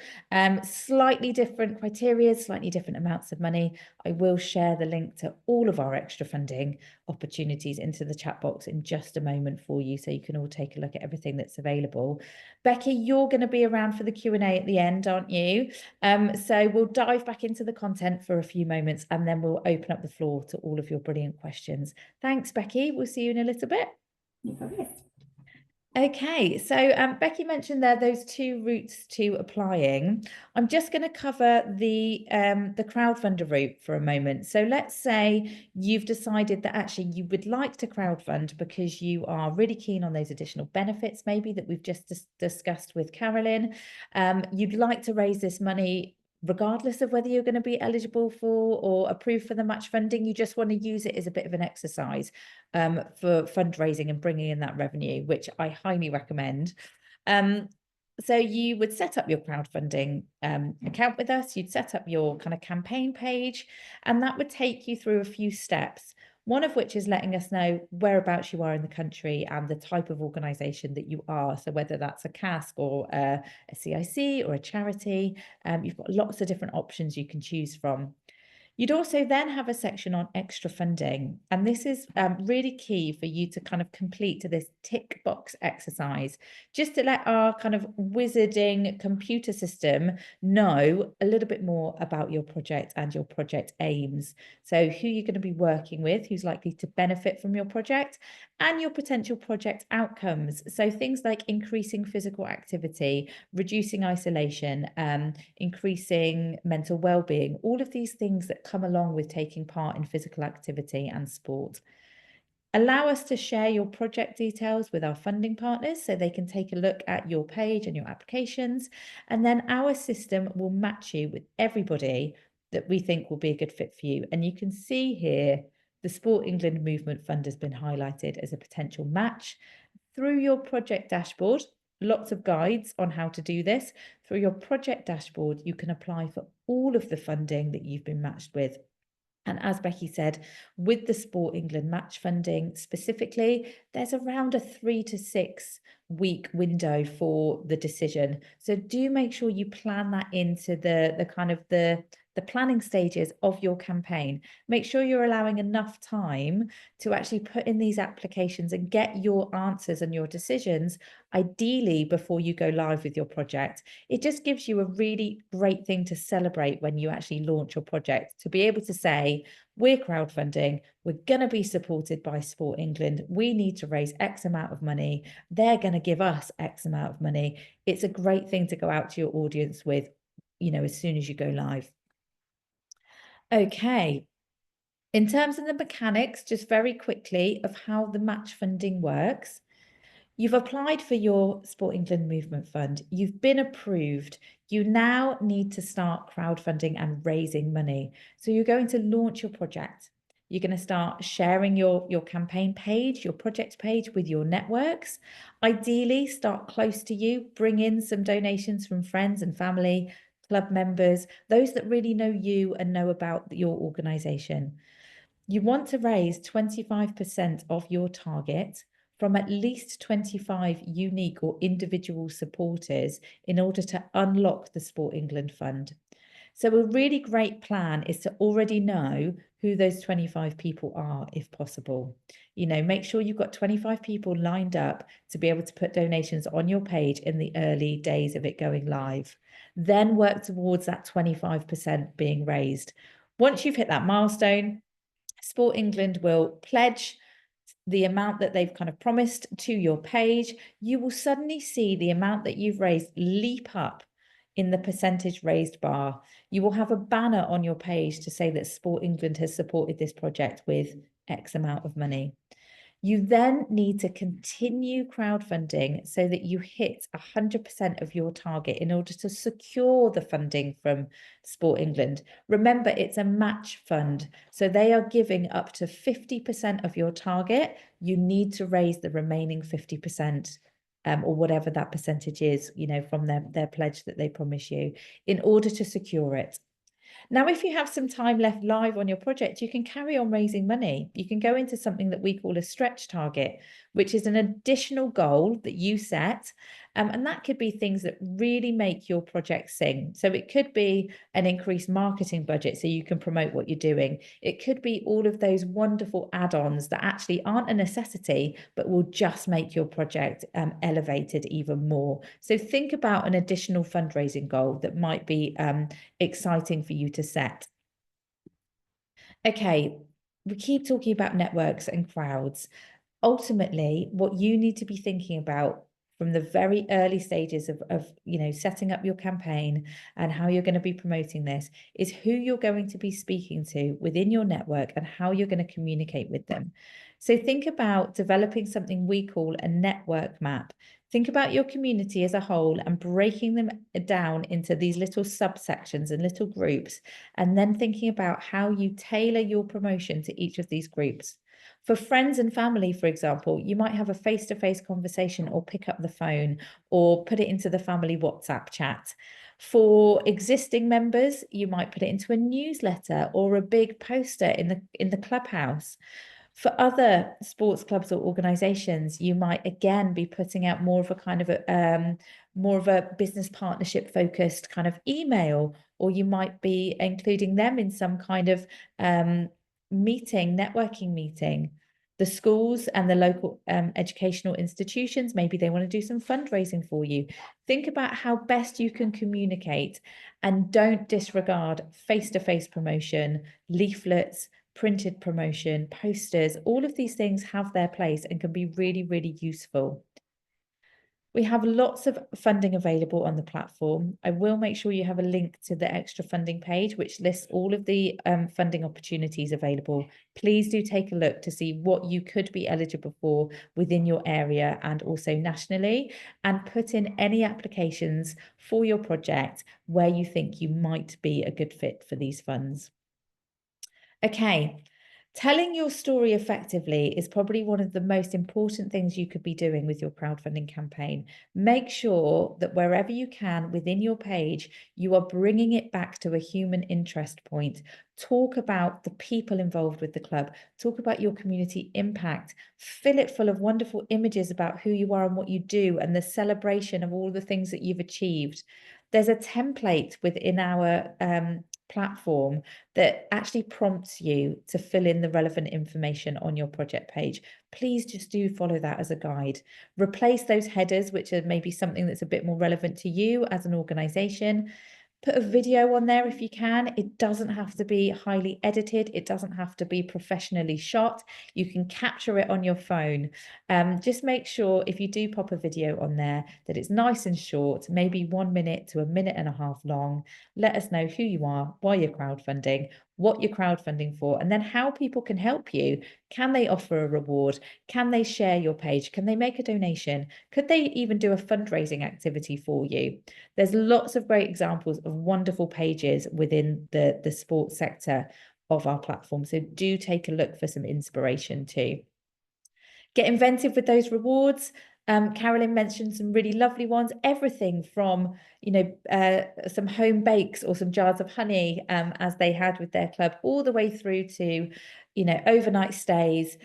Slightly different criteria, slightly different amounts of money. I will share the link to all of our extra funding opportunities into the chat box in just a moment for you, so you can all take a look at everything that's available. Becky, you're going to be around for the Q&A at the end, aren't you? So we'll dive back into the content for a few moments, and then we'll open up the floor to all of your brilliant questions. Thanks, Becky. We'll see you in a little bit. No problem. Okay, so Becky mentioned there those two routes to applying. I'm just going to cover the crowdfunder route for a moment. So let's say you've decided that actually you would like to crowdfund because you are really keen on those additional benefits maybe that we've just discussed with Carolyn. You'd like to raise this money regardless of whether you're going to be eligible for or approved for the match funding. You just want to use it as a bit of an exercise for fundraising and bringing in that revenue, which I highly recommend. So you would set up your crowdfunding account with us, you'd set up your kind of campaign page, and that would take you through a few steps. One of which is letting us know whereabouts you are in the country and the type of organisation that you are. So whether that's a CASC or a CIC or a charity, you've got lots of different options you can choose from. You'd also then have a section on extra funding, and this is really key for you to kind of complete this tick box exercise, just to let our kind of wizarding computer system know a little bit more about your project and your project aims. So who you're going to be working with, who's likely to benefit from your project, and your potential project outcomes. So things like increasing physical activity, reducing isolation, increasing mental well-being, all of these things that come along with taking part in physical activity and sport. Allow us to share your project details with our funding partners so they can take a look at your page and your applications. And then our system will match you with everybody that we think will be a good fit for you. And you can see here, the Sport England Movement Fund has been highlighted as a potential match. Through your project dashboard, lots of guides on how to do this. Through your project dashboard, you can apply for all of the funding that you've been matched with. And as Becky said, with the Sport England match funding specifically, there's around a 3 to 6 week window for the decision. So do make sure you plan that into the kind of the planning stages of your campaign. Make sure you're allowing enough time to actually put in these applications and get your answers and your decisions, ideally before you go live with your project. It just gives you a really great thing to celebrate when you actually launch your project, to be able to say, we're crowdfunding, we're going to be supported by Sport England, we need to raise X amount of money, they're going to give us X amount of money. It's a great thing to go out to your audience with, as soon as you go live. Okay, in terms of the mechanics, just very quickly, of how the match funding works. You've applied for your Sport England Movement Fund. You've been approved. You now need to start crowdfunding and raising money. So you're going to launch your project. You're going to start sharing your campaign page, your project page with your networks. Ideally, start close to you. Bring in some donations from friends and family, club members, those that really know you and know about your organisation. You want to raise 25% of your target from at least 25 unique or individual supporters in order to unlock the Sport England Fund. So a really great plan is to already know who those 25 people are, if possible. Make sure you've got 25 people lined up to be able to put donations on your page in the early days of it going live. Then work towards that 25% being raised. Once you've hit that milestone, Sport England will pledge the amount that they've kind of promised to your page. You will suddenly see the amount that you've raised leap up in the percentage raised bar. You will have a banner on your page to say that Sport England has supported this project with X amount of money. You then need to continue crowdfunding so that you hit 100% of your target in order to secure the funding from Sport England. Remember, it's a match fund, so they are giving up to 50% of your target. You need to raise the remaining 50%. Or whatever that percentage is, you know, from their pledge that they promise you, in order to secure it. Now, if you have some time left live on your project, you can carry on raising money. You can go into something that we call a stretch target, which is an additional goal that you set. And that could be things that really make your project sing. So it could be an increased marketing budget so you can promote what you're doing. It could be all of those wonderful add-ons that actually aren't a necessity, but will just make your project elevated even more. So think about an additional fundraising goal that might be exciting for you to set. Okay, we keep talking about networks and crowds. Ultimately, what you need to be thinking about from the very early stages of you know, setting up your campaign and how you're going to be promoting this is who you're going to be speaking to within your network and how you're going to communicate with them. So think about developing something we call a network map. Think about your community as a whole and breaking them down into these little subsections and little groups, and then thinking about how you tailor your promotion to each of these groups. For friends and family, for example, you might have a face-to-face conversation or pick up the phone or put it into the family WhatsApp chat. For existing members, you might put it into a newsletter or a big poster in the clubhouse. For other sports clubs or organizations, you might again be putting out more of a kind of more of a business partnership focused kind of email, or you might be including them in some kind of networking meeting. The schools and the local educational institutions, maybe they want to do some fundraising for you. Think about how best you can communicate, and don't disregard face-to-face promotion, leaflets, printed promotion, posters. All of these things have their place and can be really, really useful. We have lots of funding available on the platform. I will make sure you have a link to the extra funding page, which lists all of the funding opportunities available. Please do take a look to see what you could be eligible for within your area and also nationally, and put in any applications for your project where you think you might be a good fit for these funds. Okay. Telling your story effectively is probably one of the most important things you could be doing with your crowdfunding campaign. Make sure that wherever you can within your page, you are bringing it back to a human interest point. Talk about the people involved with the club. Talk about your community impact. Fill it full of wonderful images about who you are and what you do, and the celebration of all the things that you've achieved. There's a template within our platform that actually prompts you to fill in the relevant information on your project page. Please just do follow that as a guide. Replace those headers, which are maybe something that's a bit more relevant to you as an organization. Put a video on there if you can. It doesn't have to be highly edited. It doesn't have to be professionally shot. You can capture it on your phone. Just make sure if you do pop a video on there that it's nice and short, maybe 1 minute to 1.5 minutes long. Let us know who you are, why you're crowdfunding, what you're crowdfunding for, and then how people can help you. Can they offer a reward? Can they share your page? Can they make a donation? Could they even do a fundraising activity for you? There's lots of great examples of wonderful pages within the sports sector of our platform. So do take a look for some inspiration too. Get inventive with those rewards. Carolyn mentioned some really lovely ones, everything from, you know, some home bakes or some jars of honey, as they had with their club, all the way through to, you know, overnight stays,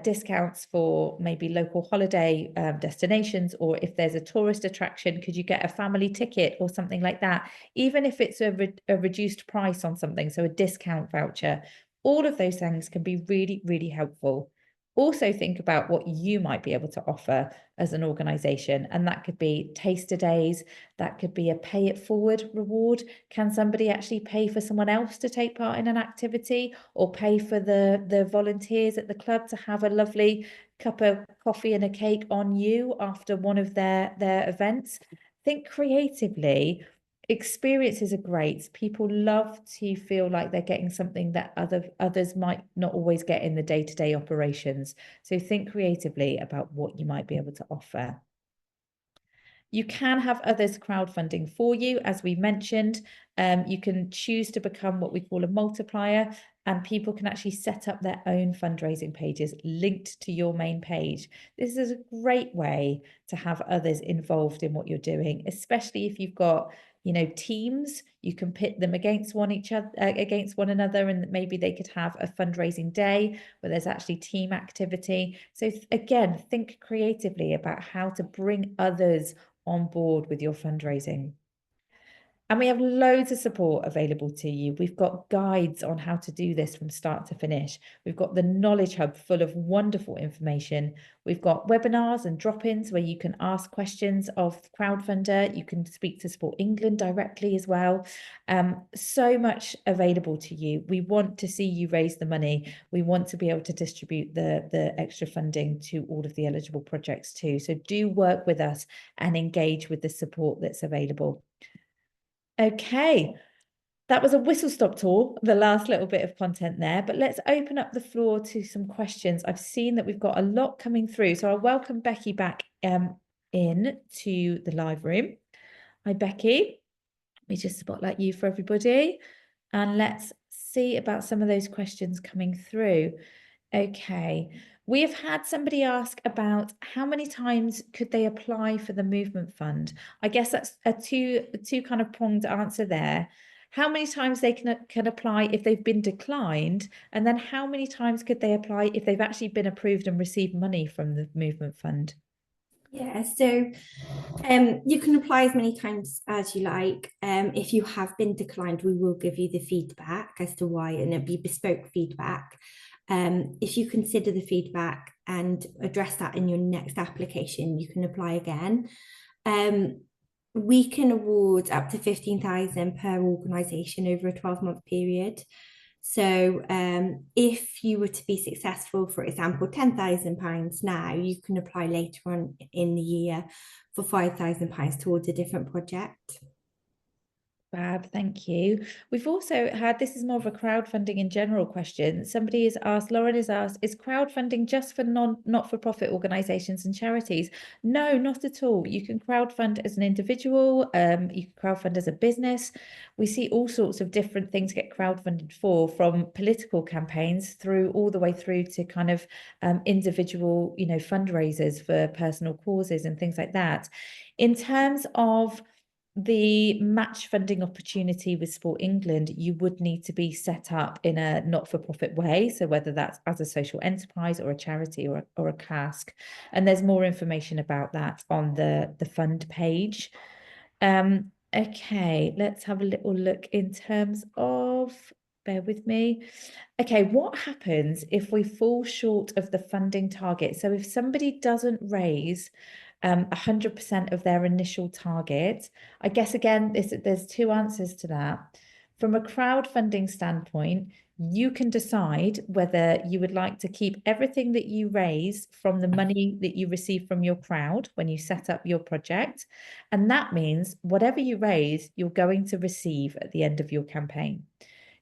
discounts for maybe local holiday destinations, or if there's a tourist attraction, could you get a family ticket or something like that, even if it's a reduced price on something, so a discount voucher. All of those things can be really, really helpful. Also think about what you might be able to offer as an organization, and that could be taster days, that could be a pay it forward reward. Can somebody actually pay for someone else to take part in an activity, or pay for the volunteers at the club to have a lovely cup of coffee and a cake on you after one of their events? Think creatively experiences are great. People love to feel like they're getting something that others might not always get in the day-to-day operations. So think creatively about what you might be able to offer. You can have others crowdfunding for you, as we mentioned. You can choose to become what we call a multiplier, and people can actually set up their own fundraising pages linked to your main page. This is a great way to have others involved in what you're doing, especially if you've got, you know, teams. You can pit them against one another, and maybe they could have a fundraising day where there's actually team activity. So again, think creatively about how to bring others on board with your fundraising. And we have loads of support available to you. We've got guides on how to do this from start to finish. We've got the Knowledge Hub full of wonderful information. We've got webinars and drop-ins where you can ask questions of Crowdfunder. You can speak to Sport England directly as well. So much available to you. We want to see you raise the money. We want to be able to distribute the extra funding to all of the eligible projects too. So do work with us and engage with the support that's available. Okay, that was a whistle-stop tour, the last little bit of content there, but let's open up the floor to some questions. I've seen that we've got a lot coming through, so I'll welcome Becky back in to the live room. Hi, Becky. Let me just spotlight you for everybody, and let's see about some of those questions coming through. Okay, we have had somebody ask about how many times could they apply for the movement fund. I guess that's a two kind of pronged answer there. How many times they can apply if they've been declined, and then how many times could they apply if they've actually been approved and received money from the movement fund? Yeah, so you can apply as many times as you like. If you have been declined, we will give you the feedback as to why, and it'll be bespoke feedback. If you consider the feedback and address that in your next application, you can apply again. We can award up to 15,000 per organisation over a 12-month period. So if you were to be successful, for example, £10,000 now, you can apply later on in the year for £5,000 towards a different project. Fab, thank you. We've also had, this is more of a crowdfunding in general question. Somebody has asked, Lauren has asked, is crowdfunding just for not-for-profit organisations and charities? No, not at all. You can crowdfund as an individual, you can crowdfund as a business. We see all sorts of different things get crowdfunded for, from political campaigns through all the way through to kind of individual, you know, fundraisers for personal causes and things like that. In terms of the match funding opportunity with Sport England, you would need to be set up in a not-for-profit way. So whether that's as a social enterprise or a charity or a cask. And there's more information about that on the fund page. Okay, let's have a little look in terms of, bear with me. Okay, what happens if we fall short of the funding target? So if somebody doesn't raise 100% of their initial target, I guess again, there's two answers to that. From a crowdfunding standpoint, you can decide whether you would like to keep everything that you raise from the money that you receive from your crowd when you set up your project. And that means whatever you raise, you're going to receive at the end of your campaign.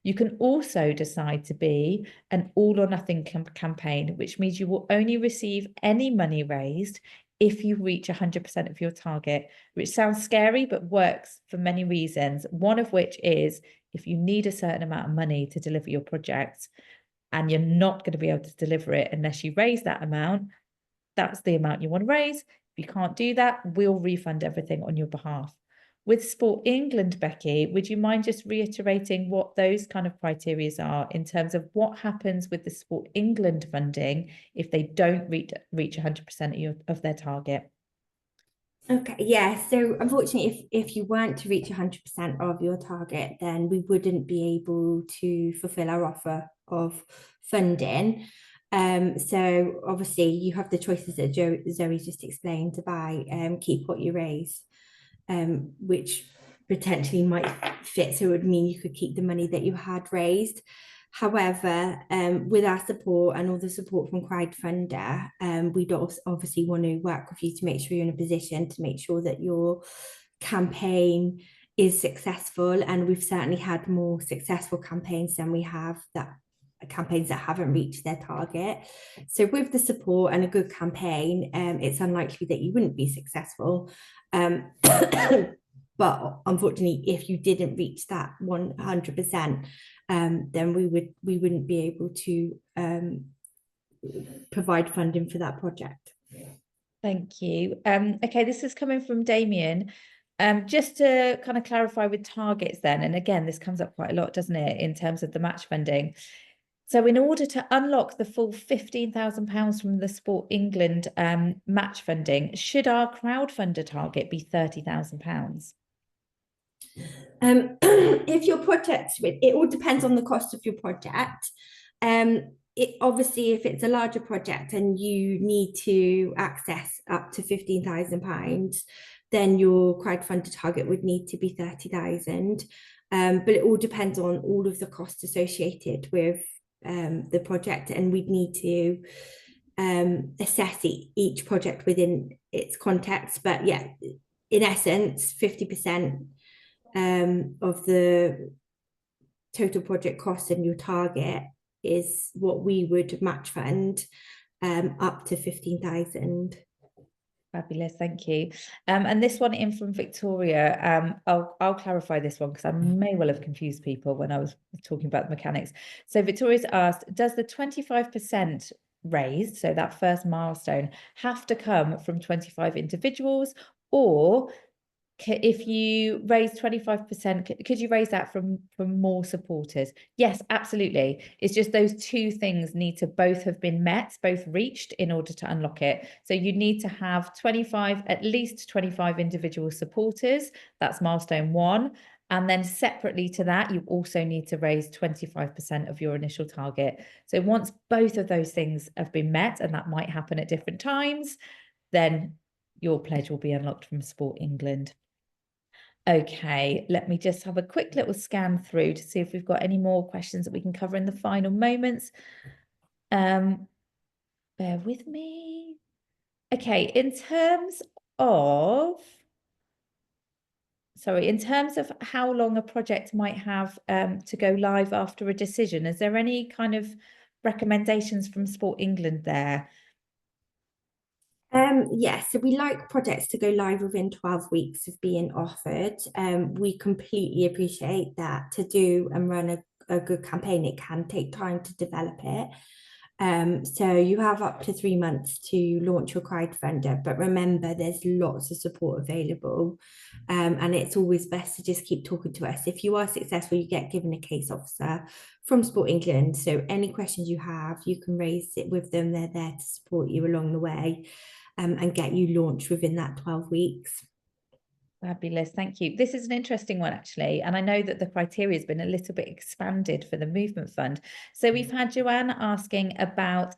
You can also decide to be an all or nothing campaign, which means you will only receive any money raised if you reach 100% of your target, which sounds scary, but works for many reasons. One of which is if you need a certain amount of money to deliver your project and you're not going to be able to deliver it unless you raise that amount, that's the amount you want to raise. If you can't do that, we'll refund everything on your behalf. With Sport England, Becky, would you mind just reiterating what those kind of criteria are in terms of what happens with the Sport England funding if they don't reach 100% of their target? Okay, yeah, so unfortunately, if you weren't to reach 100% of your target, then we wouldn't be able to fulfill our offer of funding. So obviously you have the choices that Zoe's just explained to buy keep what you raise, which potentially might fit. So it would mean you could keep the money that you had raised. However, with our support and all the support from Crowdfunder, we'd also obviously want to work with you to make sure you're in a position to make sure that your campaign is successful, and we've certainly had more successful campaigns than we have campaigns that haven't reached their target. So with the support and a good campaign, it's unlikely that you wouldn't be successful. But unfortunately, if you didn't reach that 100%, then we wouldn't be able to provide funding for that project. Thank you. Okay, this is coming from Damien. Just to kind of clarify with targets then, and again, this comes up quite a lot, doesn't it, in terms of the match funding. So in order to unlock the full £15,000 from the Sport England match funding, should our crowdfunder target be £30,000? If your project, it all depends on the cost of your project. Obviously, if it's a larger project and you need to access up to £15,000, then your crowdfunder target would need to be 30,000. But it all depends on all of the costs associated with the project, and we'd need to assess each project within its context. But yeah, in essence, 50% of the total project cost and your target is what we would match fund, up to 15,000. Fabulous, thank you. And this one in from Victoria, I'll clarify this one because I may well have confused people when I was talking about the mechanics. So Victoria's asked, does the 25% raised, so that first milestone, have to come from 25 individuals, or if you raise 25%, could you raise that from more supporters? Yes, absolutely. It's just those two things need to both have been met, both reached, in order to unlock it. So you need to have at least 25 individual supporters. That's milestone 1. And then separately to that, you also need to raise 25% of your initial target. So once both of those things have been met, and that might happen at different times, then your pledge will be unlocked from Sport England. Okay, let me just have a quick little scan through to see if we've got any more questions that we can cover in the final moments. Bear with me. Okay, in terms of how long a project might have to go live after a decision, is there any kind of recommendations from Sport England there? Yes, so we like projects to go live within 12 weeks of being offered. We completely appreciate that to do and run a good campaign, it can take time to develop it. So you have up to 3 months to launch your crowdfunder, but remember there's lots of support available, and it's always best to just keep talking to us. If you are successful, you get given a case officer from Sport England, so any questions you have, you can raise it with them. They're there to support you along the way, and get you launched within that 12 weeks. Fabulous, thank you. This is an interesting one, actually, and I know that the criteria has been a little bit expanded for the Movement Fund. So we've had Joanne asking about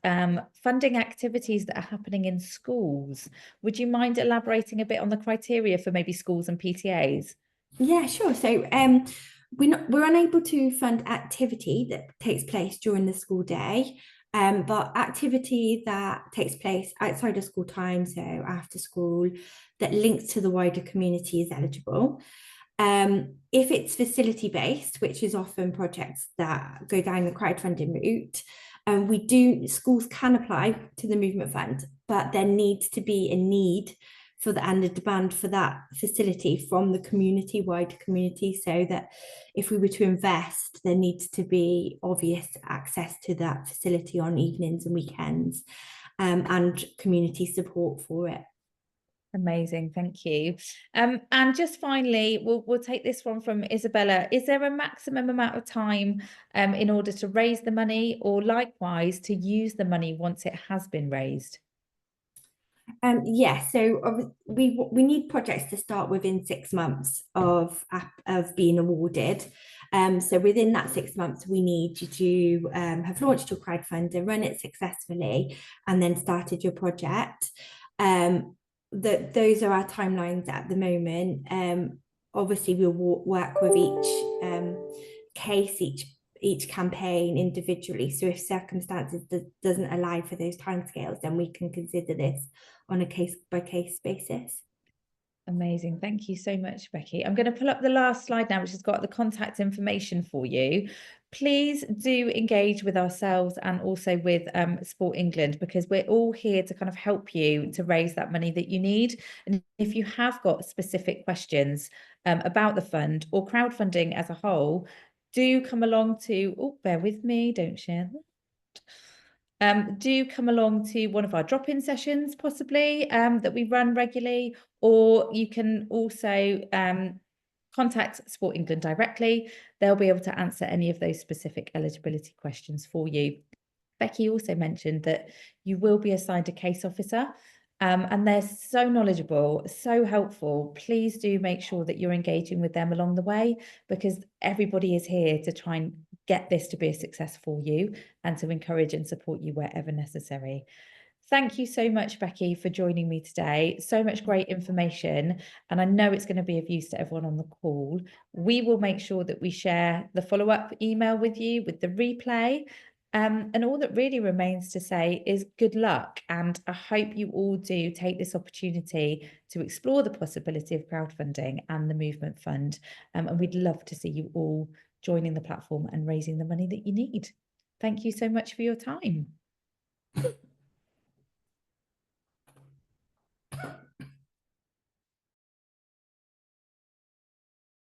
funding activities that are happening in schools. Would you mind elaborating a bit on the criteria for maybe schools and PTAs? Yeah, sure. So we're unable to fund activity that takes place during the school day. But activity that takes place outside of school time, so after school, that links to the wider community is eligible. If it's facility based, which is often projects that go down the crowdfunding route, schools can apply to the Movement Fund, but there needs to be a need and a demand for that facility from the wider community, so that if we were to invest, there needs to be obvious access to that facility on evenings and weekends, and community support for it. Amazing, thank you. And just finally, we'll take this one from Isabella. Is there a maximum amount of time in order to raise the money, or likewise to use the money once it has been raised? Yes, so we need projects to start within 6 months of being awarded. So within that 6 months, we need you to have launched your crowdfunder, run it successfully, and then started your project. Those are our timelines at the moment. Obviously, we'll work with each campaign individually. So if circumstances doesn't allow for those timescales, then we can consider this on a case-by-case basis. Amazing. Thank you so much, Becky. I'm going to pull up the last slide now, which has got the contact information for you. Please do engage with ourselves and also with Sport England, because we're all here to kind of help you to raise that money that you need. And if you have got specific questions about the fund or crowdfunding as a whole, do come along to, oh, bear with me, don't share that. Do come along to one of our drop-in sessions, possibly, that we run regularly, or you can also contact Sport England directly. They'll be able to answer any of those specific eligibility questions for you. Becky also mentioned that you will be assigned a case officer, and they're so knowledgeable, so helpful. Please do make sure that you're engaging with them along the way, because everybody is here to try and get this to be a success for you and to encourage and support you wherever necessary. Thank you so much, Becky, for joining me today. So much great information, and I know it's going to be of use to everyone on the call. We will make sure that we share the follow-up email with you with the replay. And all that really remains to say is good luck. And I hope you all do take this opportunity to explore the possibility of crowdfunding and the Movement Fund. And we'd love to see you all joining the platform and raising the money that you need. Thank you so much for your time.